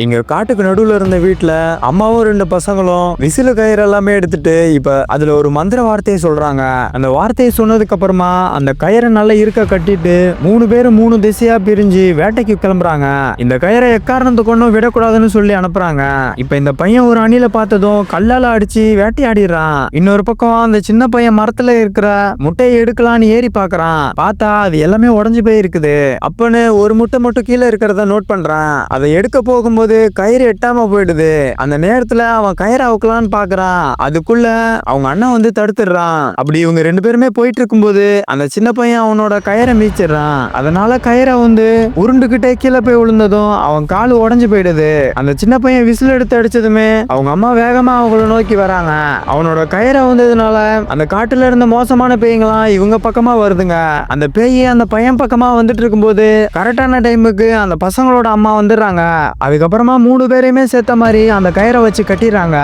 இங்க காட்டுக்கு நடுவுல இருந்த வீட்டுல அம்மாவும் ரெண்டு பசங்களும் விசிலு கயிறு எல்லாமே எடுத்துட்டு இப்ப அதுல ஒரு மந்திர வார்த்தையை சொல்றாங்க. அந்த வார்த்தையை சொன்னதுக்கு அப்புறமா அந்த கயிறை நல்லா இருக்க கட்டிட்டு 3 பேரும் 3 திசையா பிரிஞ்சு வேட்டைக்கு கிளம்புறாங்க. இந்த கயிறை எக்காரணத்து கொண்டும் விடக்கூடாதுன்னு சொல்லி அனுப்புறாங்க. இப்ப இந்த பையன் ஒரு அணில பார்த்ததும் கல்லால அடிச்சு வேட்டையாடிடுறான். இன்னொரு பக்கம் அந்த சின்ன பையன் மரத்துல இருக்கிற முட்டையை எடுக்கலான்னு ஏறி பாக்குறான். பார்த்தா அது எல்லாமே உடஞ்சு போய் இருக்குது. அப்பன்னு ஒரு முட்டை மட்டும் கீழே இருக்கிறத நோட் பண்றான். அதை எடுக்க போகும்போது கயிறு எட்டாம போயிடுது. அந்த நேரத்துல அவன் கயிறை அவுக்கலான்னு பாக்குறான். அதுக்குள்ள அவங்க அண்ணன் வந்து தடுத்துடுறான். அப்படி இவங்க 2 பேருமே போயிட்டு இருக்கும்போது அந்த சின்ன பையன் அவனோட கயிறை மீச்சிடுறான். அதனால கயிறை வந்து உருண்டுகிட்டே கீழே போய் விழுந்ததும் அவன் காலு உடஞ்சு போயிடுது. அந்த சின்ன பையன் விசில் எடுத்து அடிச்சதுமே அவங்க அம்மா வேகமா அவங்கள நோக்கி வராங்க. அவனோட கயிறை வந்ததுனால அந்த காட்டுல இருந்த மோசமான பேய்ங்களாம் இவங்க பக்கமா வருதுங்க. அந்த பேய் அந்த பையன் பக்கமா வந்துட்டு இருக்கும்போது கரெக்டான டைமுக்கு அந்த பசங்களோட அம்மா வந்துடுறாங்க. அதுக்கப்புறமா 3 பேரையுமே சேர்த்த மாதிரி அந்த கயிறை வச்சு கட்டிடுறாங்க.